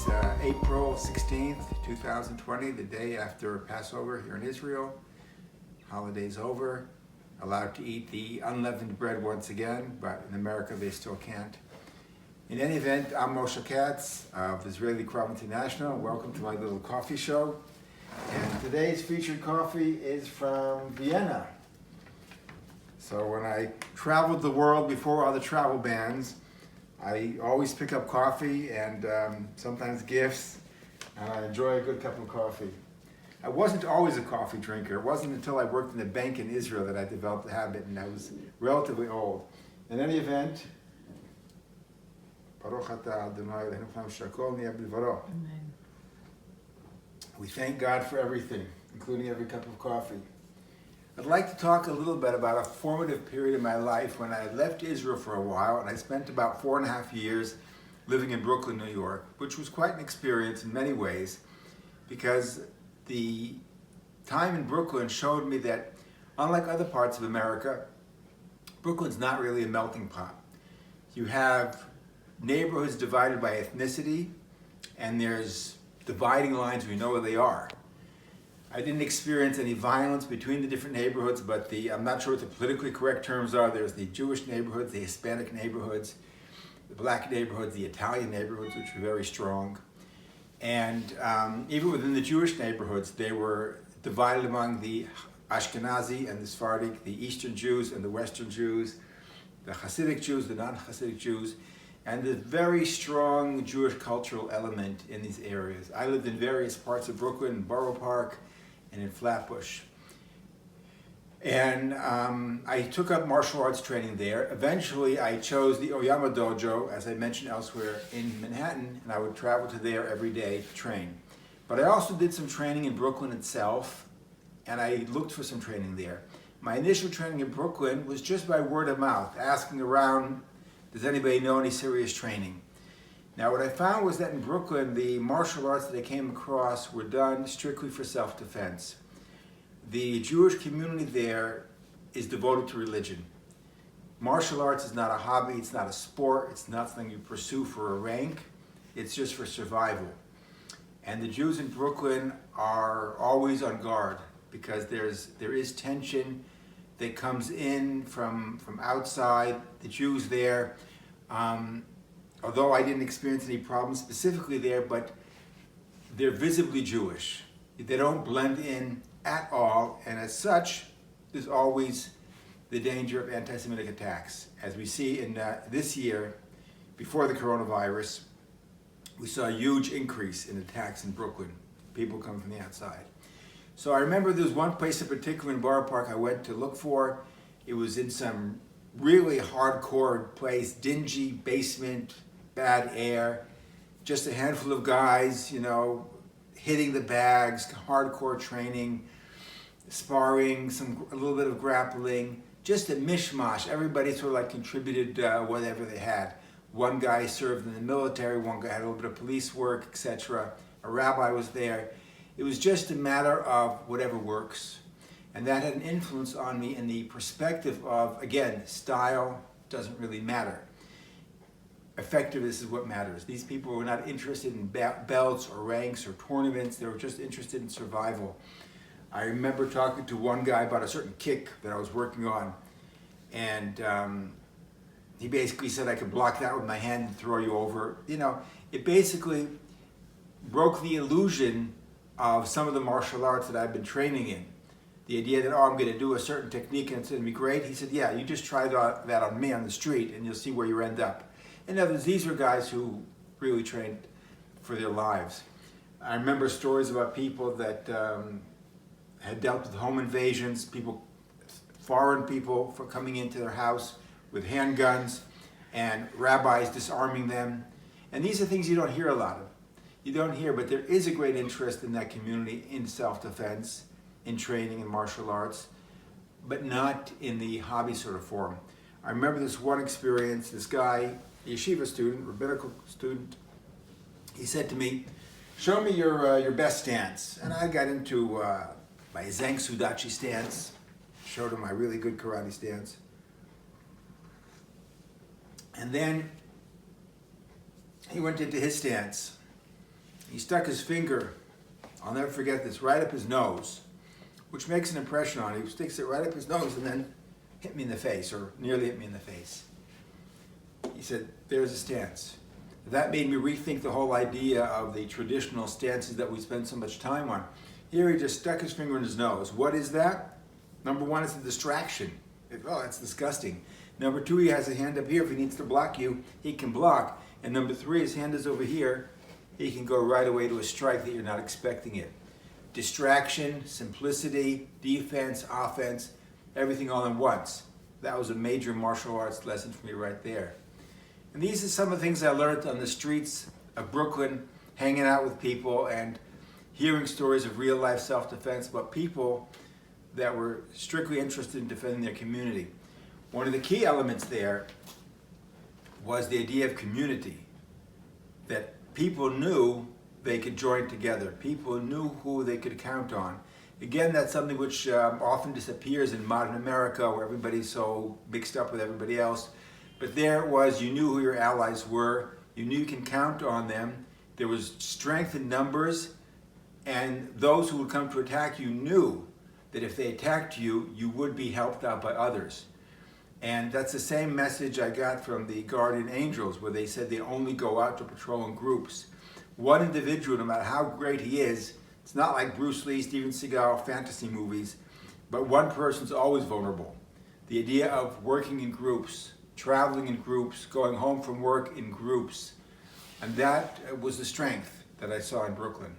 It's April 16th, 2020, the day after Passover here in Israel. Holiday's over. Allowed to eat the unleavened bread once again, but in America they still can't. In any event, I'm Moshe of Israeli Krav International. Welcome to my little coffee show. And today's featured coffee is from Vienna. So when I traveled the world before all the travel bans, I always pick up coffee and sometimes gifts, and I enjoy a good cup of coffee. I wasn't always a coffee drinker. It wasn't until I worked in a bank in Israel that I developed the habit, and I was relatively old. In any event, Baruch atah Adonai Eloheinu melech shakol niyeh b'dvaro. We thank God for everything, including every cup of coffee. I'd like to talk a little bit about a formative period in my life when I left Israel for a while, and I spent about 4.5 years living in Brooklyn, New York, which was quite an experience in many ways, because the time in Brooklyn showed me that, unlike other parts of America, Brooklyn's not really a melting pot. You have neighborhoods divided by ethnicity, and there's dividing lines, we know where they are. I didn't experience any violence between the different neighborhoods, but I'm not sure what the politically correct terms are. There's the Jewish neighborhoods, the Hispanic neighborhoods, the black neighborhoods, the Italian neighborhoods, which were very strong. And even within the Jewish neighborhoods, they were divided among the Ashkenazi and the Sephardic, the Eastern Jews and the Western Jews, the Hasidic Jews, the non-Hasidic Jews, and the very strong Jewish cultural element in these areas. I lived in various parts of Brooklyn, Borough Park, and in Flatbush. And I took up martial arts training there. Eventually, I chose the Oyama Dojo, as I mentioned elsewhere, in Manhattan, and I would travel to there every day to train. But I also did some training in Brooklyn itself, and I looked for some training there. My initial training in Brooklyn was just by word of mouth, asking around, does anybody know any serious training? Now, what I found was that in Brooklyn, the martial arts that I came across were done strictly for self-defense. The Jewish community there is devoted to religion. Martial arts is not a hobby, it's not a sport, it's not something you pursue for a rank, it's just for survival. And the Jews in Brooklyn are always on guard because there is tension that comes in from outside. The Jews there, although I didn't experience any problems specifically there, but they're visibly Jewish. They don't blend in at all, and as such, there's always the danger of anti-Semitic attacks. As we see in this year, before the coronavirus, we saw a huge increase in attacks in Brooklyn. People come from the outside. So I remember there was one place in particular in Borough Park I went to look for. It was in some really hardcore place, dingy basement, bad air, just a handful of guys, hitting the bags, hardcore training, sparring, a little bit of grappling, just a mishmash. Everybody sort of like contributed whatever they had. One guy served in the military, one guy had a little bit of police work, etc. A rabbi was there. It was just a matter of whatever works. And that had an influence on me in the perspective of, again, style doesn't really matter. Effectiveness is what matters. These people were not interested in belts or ranks or tournaments. They were just interested in survival. I remember talking to one guy about a certain kick that I was working on, and he basically said I could block that with my hand and throw you over. It basically broke the illusion of some of the martial arts that I've been training in. The idea that, I'm going to do a certain technique and it's going to be great. He said, yeah, you just try that on me on the street and you'll see where you end up. In other words, these were guys who really trained for their lives. I remember stories about people that had dealt with home invasions, foreign people for coming into their house with handguns and rabbis disarming them. And these are things you don't hear a lot of. You don't hear, but there is a great interest in that community in self-defense, in training in martial arts, but not in the hobby sort of form. I remember this one experience, this guy, yeshiva student, rabbinical student, he said to me, show me your best stance. And I got into my Zeng Sudachi stance, showed him my really good karate stance. And then he went into his stance. he stuck his finger, I'll never forget this, right up his nose, which makes an impression on him. He sticks it right up his nose and then hit me in the face, or nearly hit me in the face. He said, there's a stance. That made me rethink the whole idea of the traditional stances that we spend so much time on. Here he just stuck his finger in his nose. What is that? Number one, it's a distraction. Oh, that's disgusting. Number two, he has a hand up here. If he needs to block you, he can block. And number three, his hand is over here. He can go right away to a strike that you're not expecting it. Distraction, simplicity, defense, offense, everything all at once. That was a major martial arts lesson for me right there. And these are some of the things I learned on the streets of Brooklyn, hanging out with people and hearing stories of real life self-defense, but people that were strictly interested in defending their community. One of the key elements there was the idea of community, that people knew they could join together. People knew who they could count on. Again, that's something which often disappears in modern America, where everybody's so mixed up with everybody else. But there it was, you knew who your allies were, you knew you can count on them, there was strength in numbers, and those who would come to attack you knew that if they attacked you, you would be helped out by others. And that's the same message I got from the guardian angels, where they said they only go out to patrol in groups. One individual, no matter how great he is, it's not like Bruce Lee, Steven Seagal, fantasy movies, but one person's always vulnerable. The idea of working in groups, traveling in groups, going home from work in groups, and that was the strength that I saw in Brooklyn.